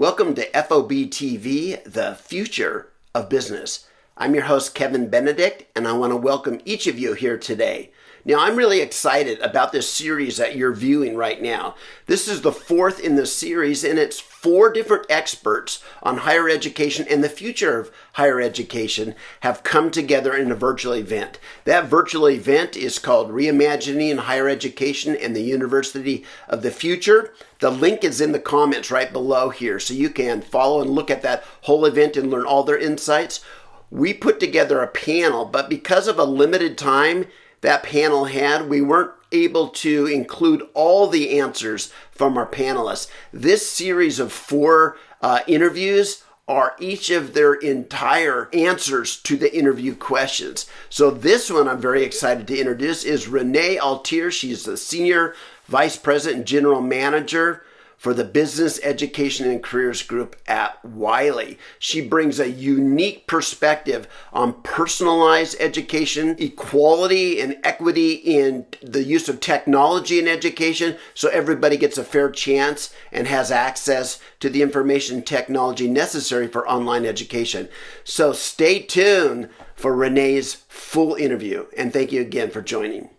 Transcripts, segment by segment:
Welcome to FOBtv, the future of business. I'm your host, Kevin Benedict, and I want to welcome each of you here today. Now, I'm really excited about this series that you're viewing right now. This is the fourth in the series, and it's 4 different experts on higher education and the future of higher education have come together in a virtual event. That virtual event is called Reimagining Higher Education and the University of the Future. The link is in the comments right below here, so you can follow and look at that whole event and learn all their insights. We put together a panel, but because of a limited time that panel had, we weren't able to include all the answers from our panelists. This series of 4 interviews are each of their entire answers to the interview questions. So this one I'm very excited to introduce is Renee Altier. She's the Senior Vice President and General Manager for the Business Education and Careers Group at Wiley. She brings a unique perspective on personalized education, equality and equity in the use of technology in education, so everybody gets a fair chance and has access to the information technology necessary for online education. So stay tuned for Renee's full interview, and thank you again for joining.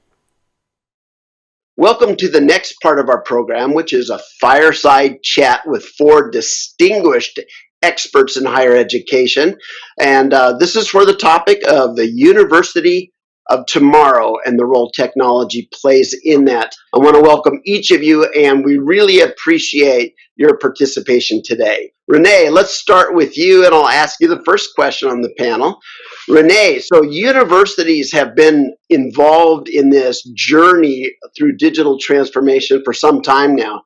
Welcome to the next part of our program, which is a fireside chat with 4 distinguished experts in higher education. And this is for the topic of the University of Tomorrow and the role technology plays in that. I want to welcome each of you, and we really appreciate your participation today. Renee, let's start with you, and I'll ask you the first question on the panel. Renee, so universities have been involved in this journey through digital transformation for some time now,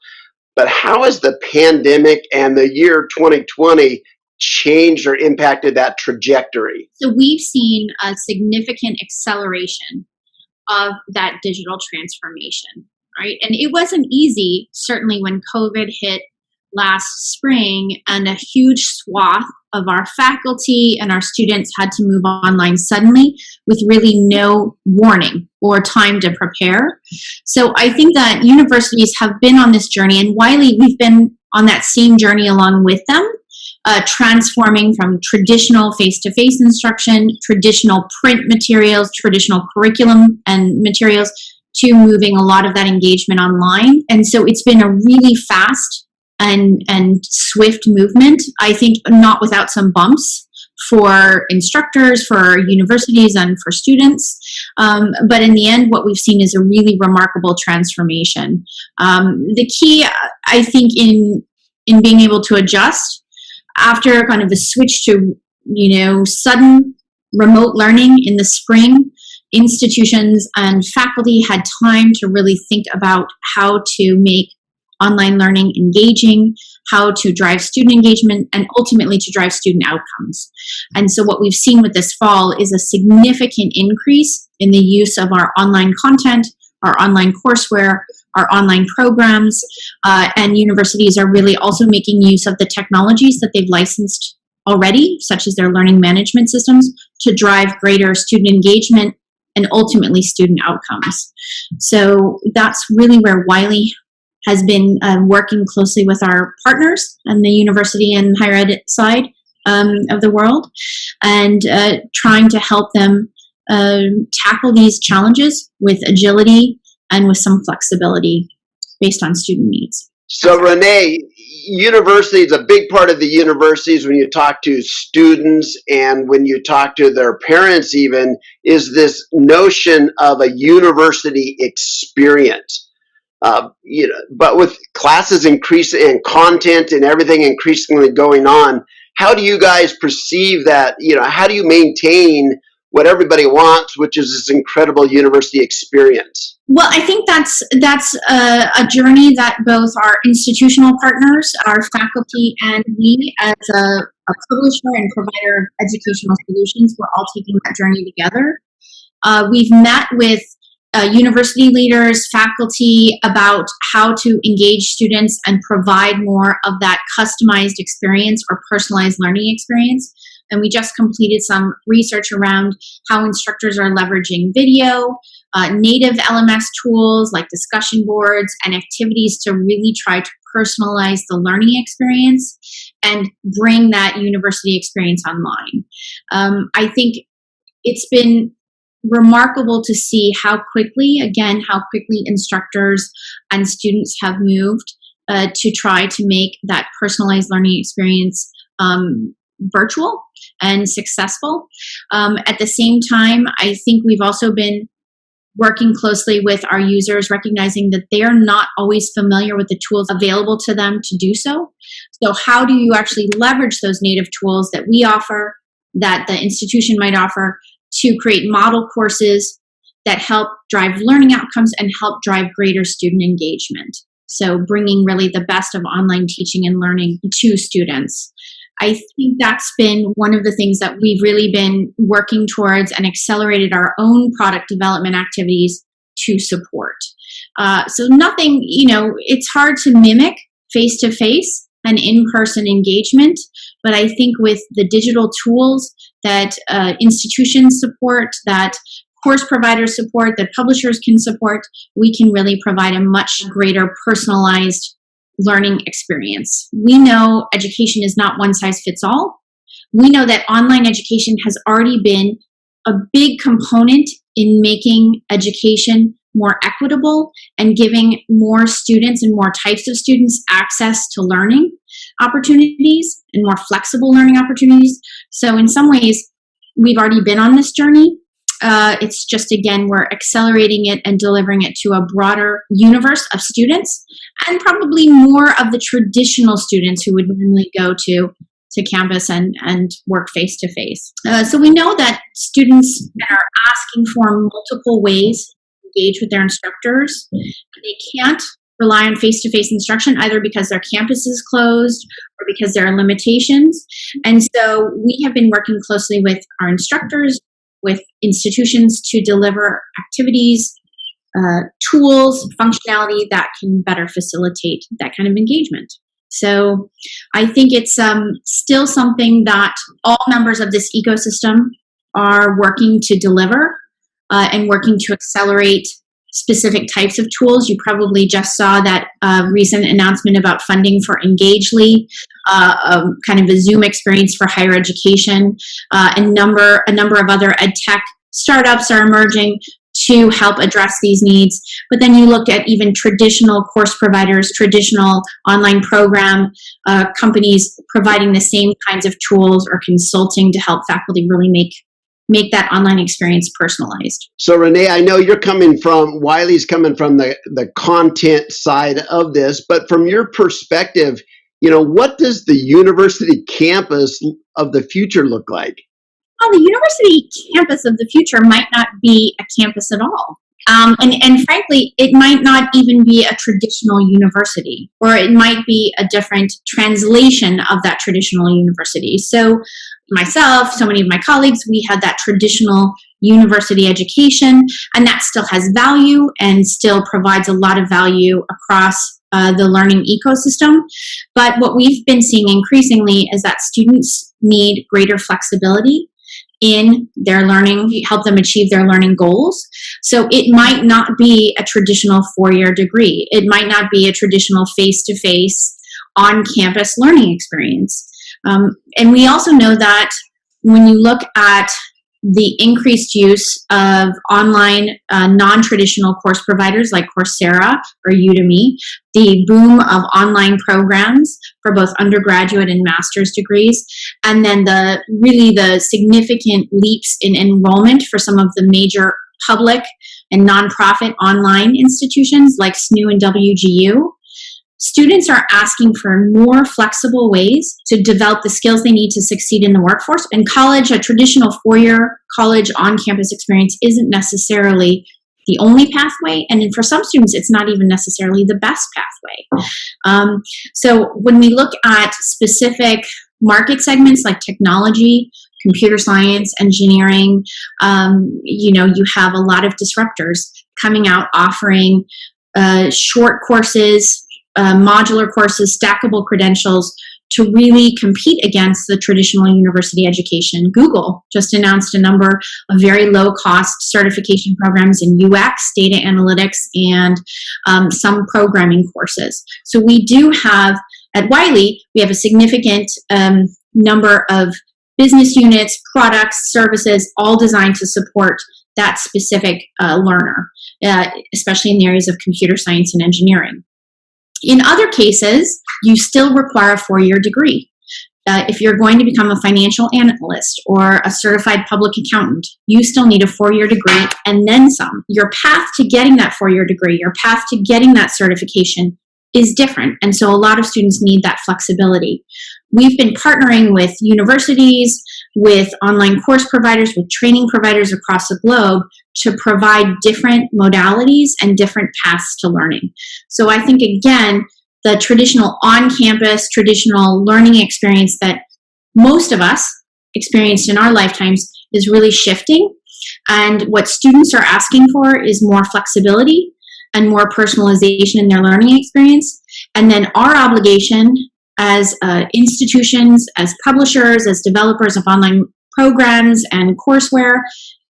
but how has the pandemic and the year 2020 changed or impacted that trajectory? So we've seen a significant acceleration of that digital transformation, right? And it wasn't easy, certainly when COVID hit last spring and a huge swath of our faculty and our students had to move online suddenly with really no warning or time to prepare. So I think that universities have been on this journey, and Wiley, we've been on that same journey along with them, transforming from traditional face-to-face instruction, traditional print materials, traditional curriculum and materials, to moving a lot of that engagement online. And so it's been a really fast and swift movement, I think, not without some bumps for instructors, for universities, and for students. But in the end, what we've seen is a really remarkable transformation. The key, I think, in being able to adjust after kind of the switch to, sudden remote learning in the spring, institutions and faculty had time to really think about how to make online learning engaging, how to drive student engagement, and ultimately to drive student outcomes. And so what we've seen with this fall is a significant increase in the use of our online content, our online courseware, our online programs, and universities are really also making use of the technologies that they've licensed already, such as their learning management systems, to drive greater student engagement and ultimately student outcomes. So that's really where Wiley has been working closely with our partners and the university and higher ed side of the world, and trying to help them tackle these challenges with agility and with some flexibility based on student needs. So Renee, universities, a big part of the universities when you talk to students and when you talk to their parents even, is this notion of a university experience. But with classes increasing and content and everything increasingly going on, how do you guys perceive that? How do you maintain what everybody wants, which is this incredible university experience? Well, I think that's a journey that both our institutional partners, our faculty, and we as a publisher and provider of educational solutions, we're all taking that journey together. We've met with university leaders, faculty, about how to engage students and provide more of that customized experience or personalized learning experience. And we just completed some research around how instructors are leveraging video, native LMS tools like discussion boards and activities to really try to personalize the learning experience. and bring that university experience online. I think it's been remarkable to see how quickly instructors and students have moved to try to make that personalized learning experience virtual and successful. At the same time, I think we've also been working closely with our users, recognizing that they are not always familiar with the tools available to them to do so. So how do you actually leverage those native tools that we offer, that the institution might offer, to create model courses that help drive learning outcomes and help drive greater student engagement? So bringing really the best of online teaching and learning to students. I think that's been one of the things that we've really been working towards and accelerated our own product development activities to support. So nothing, it's hard to mimic face-to-face and in-person engagement, but I think with the digital tools that institutions support, that course providers support, that publishers can support, we can really provide a much greater personalized learning experience. We know education is not one size fits all. We know that online education has already been a big component in making education more equitable and giving more students and more types of students access to learning opportunities and more flexible learning opportunities. So in some ways, we've already been on this journey. It's just, again, we're accelerating it and delivering it to a broader universe of students, and probably more of the traditional students who would normally go to campus and work face-to-face. So we know that students are asking for multiple ways to engage with their instructors. They can't rely on face-to-face instruction either because their campus is closed or because there are limitations. And so we have been working closely with our instructors, with institutions to deliver activities, tools, functionality that can better facilitate that kind of engagement. So I think it's still something that all members of this ecosystem are working to deliver and working to accelerate specific types of tools. You probably just saw that recent announcement about funding for Engagely, kind of a Zoom experience for higher education. A number of other ed tech startups are emerging to help address these needs. But then you look at even traditional course providers, traditional online program companies providing the same kinds of tools or consulting to help faculty really make that online experience personalized. So Renee, I know Wiley's coming from the content side of this, but from your perspective, what does the university campus of the future look like? Well, the university campus of the future might not be a campus at all. And frankly, it might not even be a traditional university, or it might be a different translation of that traditional university. So myself, so many of my colleagues, we had that traditional university education, and that still has value and still provides a lot of value across the learning ecosystem. But what we've been seeing increasingly is that students need greater flexibility in their learning, help them achieve their learning goals. So it might not be a traditional four-year degree. It might not be a traditional face-to-face on-campus learning experience. And we also know that when you look at the increased use of online non-traditional course providers like Coursera or Udemy, the boom of online programs for both undergraduate and master's degrees, and then the significant leaps in enrollment for some of the major public and nonprofit online institutions like SNU and WGU. Students are asking for more flexible ways to develop the skills they need to succeed in the workforce. And college, a traditional four-year college on-campus experience, isn't necessarily the only pathway. And for some students, it's not even necessarily the best pathway. So when we look at specific market segments like technology, computer science, engineering, you have a lot of disruptors coming out offering short courses, modular courses, stackable credentials to really compete against the traditional university education. Google just announced a number of very low-cost certification programs in UX, data analytics, and some programming courses. So we do have at Wiley, we have a significant number of business units, products, services, all designed to support that specific learner, especially in the areas of computer science and engineering. In other cases, you still require a 4-year degree. If you're going to become a financial analyst or a certified public accountant, you still need a 4-year degree and then some. Your path to getting that 4-year degree, your path to getting that certification is different. And so a lot of students need that flexibility. We've been partnering with universities, with online course providers, with training providers across the globe to provide different modalities and different paths to learning. So I think, again, the traditional on-campus, traditional learning experience that most of us experienced in our lifetimes is really shifting. And what students are asking for is more flexibility and more personalization in their learning experience. And then our obligation as institutions, as publishers, as developers of online programs and courseware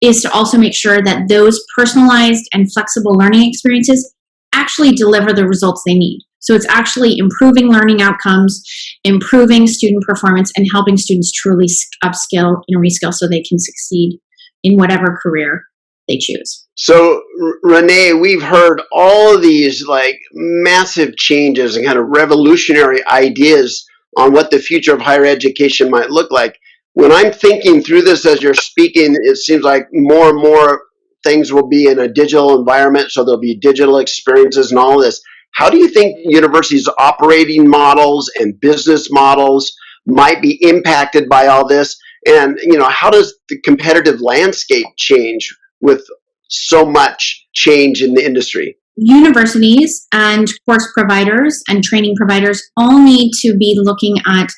is to also make sure that those personalized and flexible learning experiences actually deliver the results they need. So it's actually improving learning outcomes, improving student performance, and helping students truly upskill and reskill so they can succeed in whatever career they choose. So, Renee, we've heard all of these like massive changes and kind of revolutionary ideas on what the future of higher education might look like. When I'm thinking through this as you're speaking, it seems like more and more things will be in a digital environment, so there'll be digital experiences and all of this. How do you think universities' operating models and business models might be impacted by all this? And, how does the competitive landscape change with so much change in the industry? Universities and course providers and training providers all need to be looking at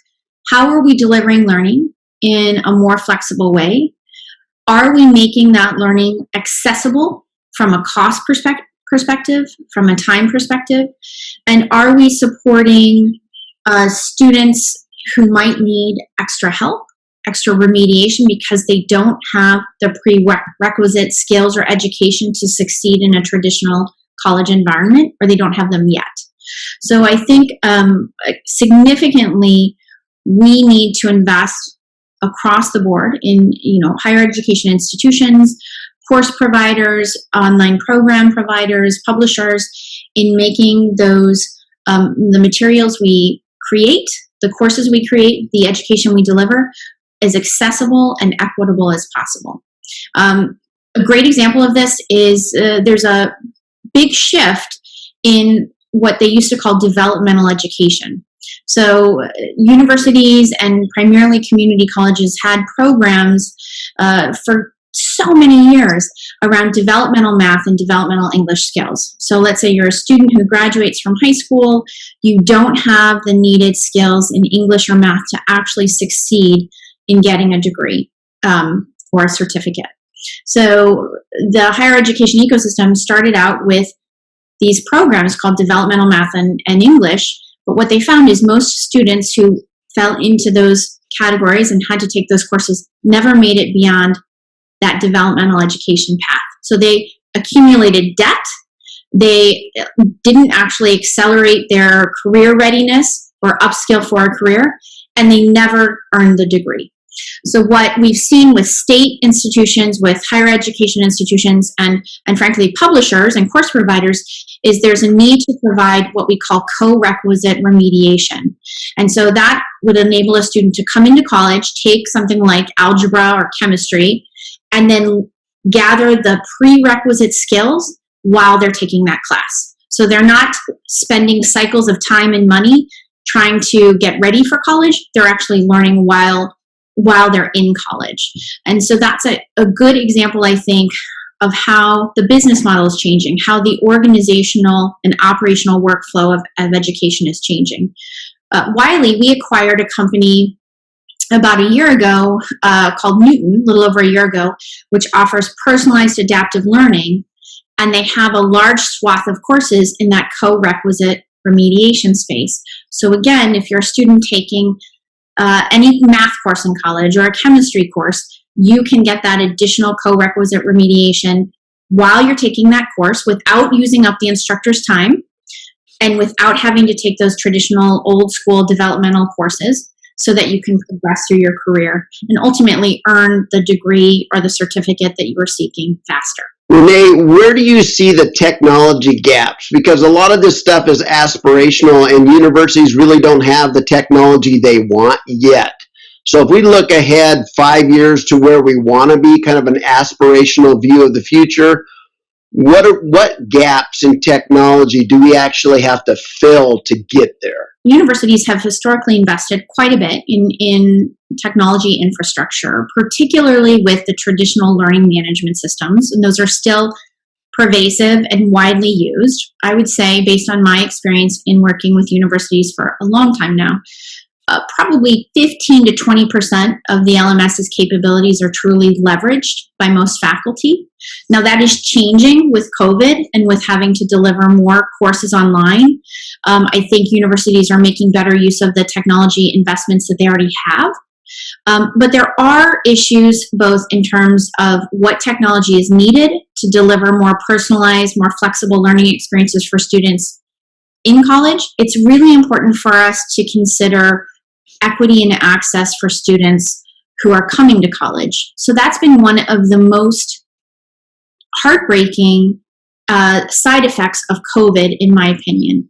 how are we delivering learning in a more flexible way? Are we making that learning accessible from a cost perspective, from a time perspective? And are we supporting students who might need extra help, extra remediation because they don't have the prerequisite skills or education to succeed in a traditional college environment, or they don't have them yet? So I think significantly we need to invest across the board in higher education institutions, course providers, online program providers, publishers, in making those the materials we create, the courses we create, the education we deliver as accessible and equitable as possible. A great example of this is there's a big shift in what they used to call developmental education. So universities and primarily community colleges had programs for so many years around developmental math and developmental English skills. So let's say you're a student who graduates from high school, you don't have the needed skills in English or math to actually succeed in getting a degree or a certificate. So the higher education ecosystem started out with these programs called developmental math and English, but what they found is most students who fell into those categories and had to take those courses never made it beyond that developmental education path. So they accumulated debt, they didn't actually accelerate their career readiness or upskill for a career, and they never earned the degree. So what we've seen with state institutions, with higher education institutions, and frankly publishers and course providers, is there's a need to provide what we call co-requisite remediation. And so that would enable a student to come into college, take something like algebra or chemistry, and then gather the prerequisite skills while they're taking that class. So they're not spending cycles of time and money trying to get ready for college. They're actually learning while they're in college. And so that's a good example, I think, of how the business model is changing, how the organizational and operational workflow of education is changing. Wiley, we acquired a company about a year ago called Newton, a little over a year ago, which offers personalized adaptive learning. And they have a large swath of courses in that co-requisite remediation space. So again, if you're a student taking any math course in college or a chemistry course, you can get that additional co-requisite remediation while you're taking that course without using up the instructor's time. and without having to take those traditional old school developmental courses, so that you can progress through your career and ultimately earn the degree or the certificate that you are seeking faster. Renee, where do you see the technology gaps? Because a lot of this stuff is aspirational and universities really don't have the technology they want yet. So if we look ahead 5 years to where we want to be, kind of an aspirational view of the future, what gaps in technology do we actually have to fill to get there? Universities have historically invested quite a bit in technology infrastructure, particularly with the traditional learning management systems, and those are still pervasive and widely used. I would say, based on my experience in working with universities for a long time now, probably 15 to 20% of the LMS's capabilities are truly leveraged by most faculty. Now that is changing with COVID and with having to deliver more courses online. I think universities are making better use of the technology investments that they already have. But there are issues both in terms of what technology is needed to deliver more personalized, more flexible learning experiences for students in college. It's really important for us to consider equity and access for students who are coming to college. So that's been one of the most heartbreaking side effects of COVID, in my opinion.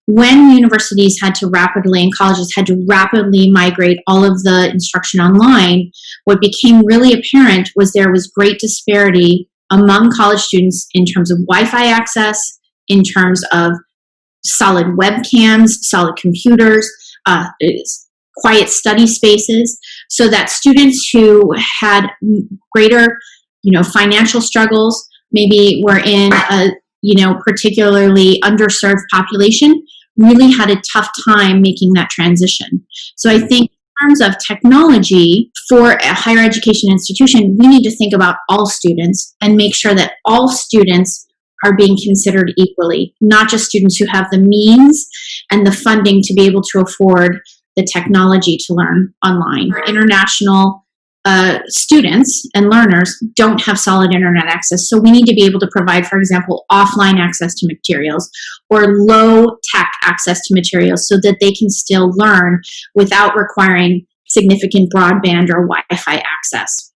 When universities had to rapidly, and colleges had to rapidly migrate all of the instruction online, what became really apparent was there was great disparity among college students in terms of Wi-Fi access, in terms of solid webcams, solid computers, quiet study spaces, so that students who had greater, financial struggles, maybe were in a, particularly underserved population, really had a tough time making that transition. So I think in terms of technology for a higher education institution, we need to think about all students and make sure that all students are being considered equally, not just students who have the means and the funding to be able to afford the technology to learn online. International students and learners don't have solid internet access, so we need to be able to provide, for example, offline access to materials or low-tech access to materials so that they can still learn without requiring significant broadband or Wi-Fi access.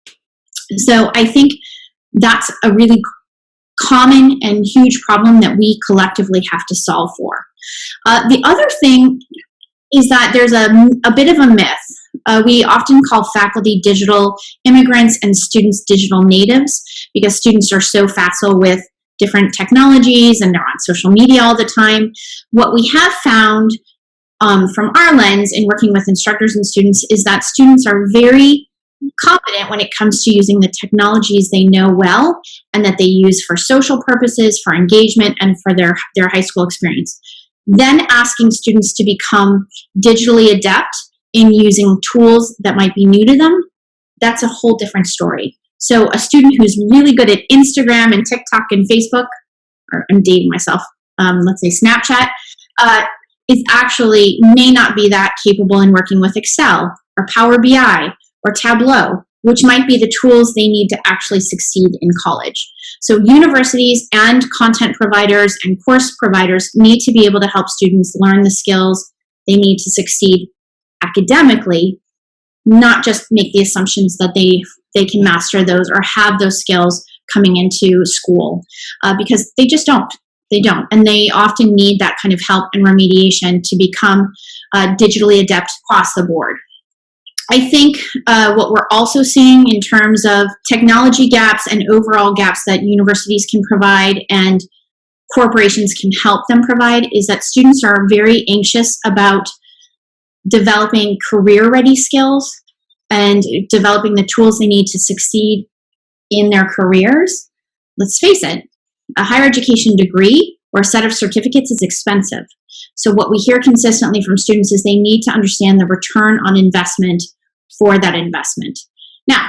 So I think that's a really common and huge problem that we collectively have to solve for. The other thing is that there's a bit of a myth. We often call faculty digital immigrants and students digital natives because students are so facile with different technologies and they're on social media all the time. What we have found from our lens in working with instructors and students is that students are very competent when it comes to using the technologies they know well and that they use for social purposes, for engagement, and for their high school experience. Then asking students to become digitally adept in using tools that might be new to them, that's a whole different story. So a student who's really good at Instagram and TikTok and Facebook, or I'm dating myself, let's say Snapchat, is actually may not be that capable in working with Excel or Power BI or Tableau, which might be the tools they need to actually succeed in college. So universities and content providers and course providers need to be able to help students learn the skills they need to succeed academically, not just make the assumptions that they can master those or have those skills coming into school, because they just don't. They don't. And they often need that kind of help and remediation to become digitally adept across the board. I think what we're also seeing in terms of technology gaps and overall gaps that universities can provide and corporations can help them provide is that students are very anxious about developing career-ready skills and developing the tools they need to succeed in their careers. Let's face it, a higher education degree or a set of certificates is expensive. So what we hear consistently from students is they need to understand the return on investment for that investment. Now,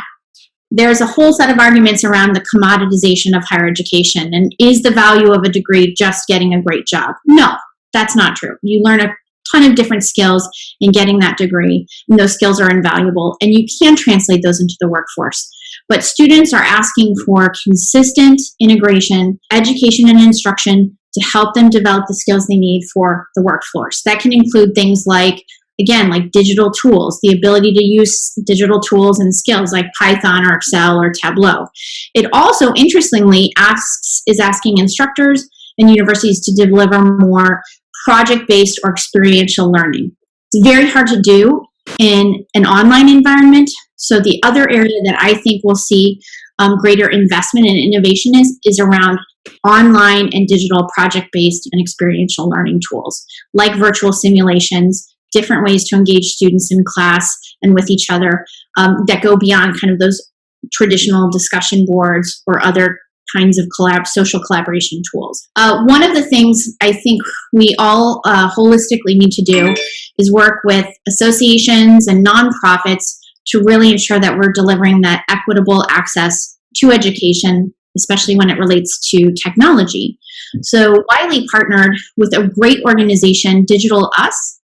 there's a whole set of arguments around the commoditization of higher education, and is the value of a degree just getting a great job? No, that's not true. You learn a ton of different skills in getting that degree, and those skills are invaluable, and you can translate those into the workforce. But students are asking for consistent integration, education and instruction to help them develop the skills they need for the workforce. That can include things like, again, like digital tools, the ability to use digital tools and skills like Python or Excel or Tableau. It also, interestingly, is asking instructors and universities to deliver more project-based or experiential learning. It's very hard to do in an online environment. So the other area that I think we'll see greater investment and innovation is around online and digital project-based and experiential learning tools, like virtual simulations, different ways to engage students in class and with each other that go beyond kind of those traditional discussion boards or other kinds of social collaboration tools. One of the things I think we all holistically need to do is work with associations and nonprofits to really ensure that we're delivering that equitable access to education, especially when it relates to technology. So Wiley partnered with a great organization, Digital Us,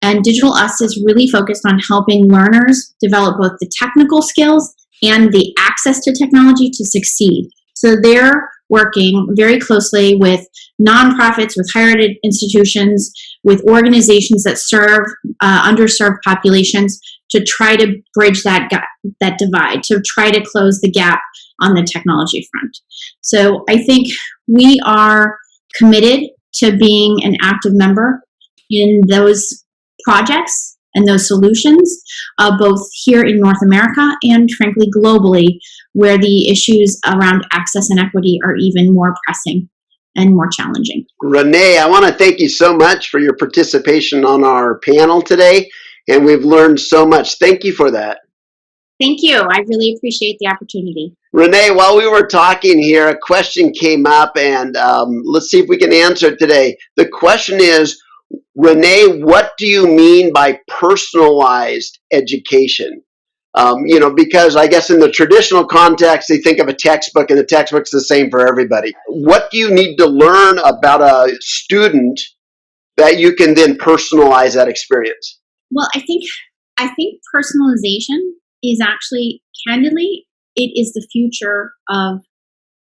and Digital Us is really focused on helping learners develop both the technical skills and the access to technology to succeed. So they're working very closely with nonprofits, with higher ed institutions, with organizations that serve underserved populations to try to bridge that divide, to try to close the gap on the technology front. So I think we are committed to being an active member in those projects and those solutions, both here in North America and frankly globally, where the issues around access and equity are even more pressing and more challenging. Renee, I want to thank you so much for your participation on our panel today, and we've learned so much. Thank you for that. Thank you. I really appreciate the opportunity. Renee, while we were talking here, a question came up, and let's see if we can answer it today. The question is, Renee, what do you mean by personalized education? Because I guess in the traditional context, they think of a textbook, and the textbook's the same for everybody. What do you need to learn about a student that you can then personalize that experience? Well, I think personalization is actually, candidly, it is the future of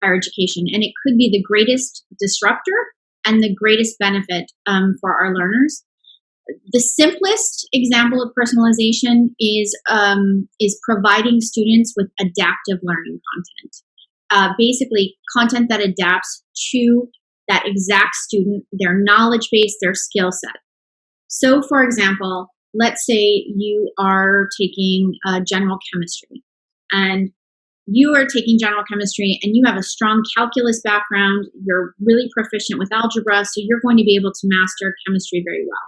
higher education, and it could be the greatest disruptor and the greatest benefit for our learners. The simplest example of personalization is providing students with adaptive learning content. Basically, content that adapts to that exact student, their knowledge base, their skill set. So, for example, let's say you are taking general chemistry, and you are taking general chemistry and you have a strong calculus background, you're really proficient with algebra, so you're going to be able to master chemistry very well.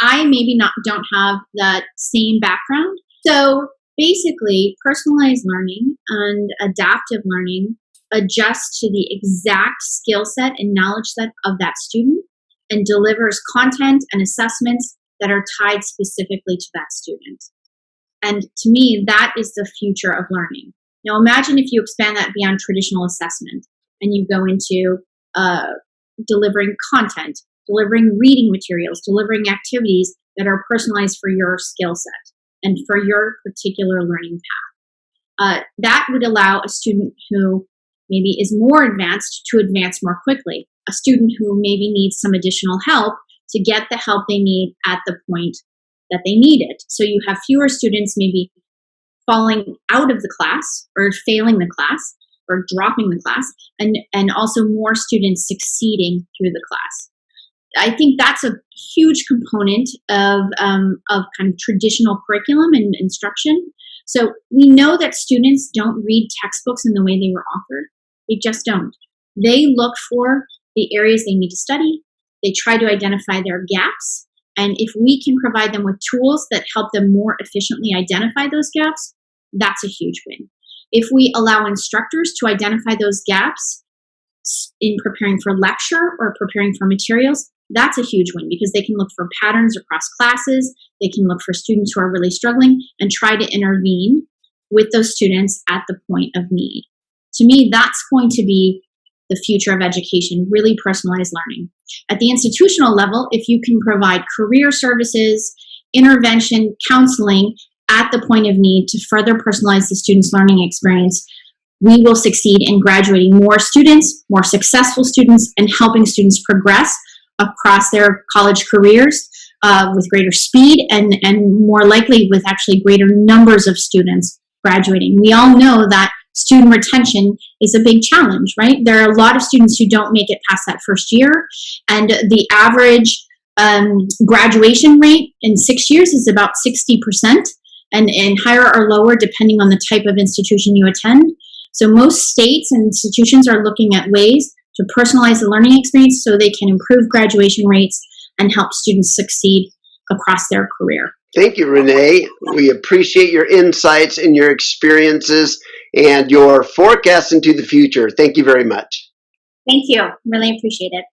I maybe don't have that same background. So basically, personalized learning and adaptive learning adjusts to the exact skill set and knowledge set of that student and delivers content and assessments that are tied specifically to that student. And to me, that is the future of learning. Now imagine if you expand that beyond traditional assessment and you go into delivering content, delivering reading materials, delivering activities that are personalized for your skill set and for your particular learning path. That would allow a student who maybe is more advanced to advance more quickly, a student who maybe needs some additional help to get the help they need at the point that they need it. So you have fewer students maybe falling out of the class or failing the class or dropping the class, and also more students succeeding through the class. I think that's a huge component of kind of traditional curriculum and instruction. So we know that students don't read textbooks in the way they were offered. They just don't. They look for the areas they need to study. They try to identify their gaps. And if we can provide them with tools that help them more efficiently identify those gaps, that's a huge win. If we allow instructors to identify those gaps in preparing for lecture or preparing for materials, that's a huge win because they can look for patterns across classes. They can look for students who are really struggling and try to intervene with those students at the point of need. To me, that's going to be the future of education, really personalized learning. At the institutional level, if you can provide career services, intervention, counseling at the point of need to further personalize the student's learning experience, we will succeed in graduating more students, more successful students, and helping students progress across their college careers with greater speed and more likely with actually greater numbers of students graduating. We all know that student retention is a big challenge, right? There are a lot of students who don't make it past that first year, and the average graduation rate in 6 years is about 60%, and higher or lower depending on the type of institution you attend. So most states and institutions are looking at ways to personalize the learning experience so they can improve graduation rates and help students succeed across their career. Thank you, Renee. We appreciate your insights and your experiences and your forecast into the future. Thank you very much. Thank you. Really appreciate it.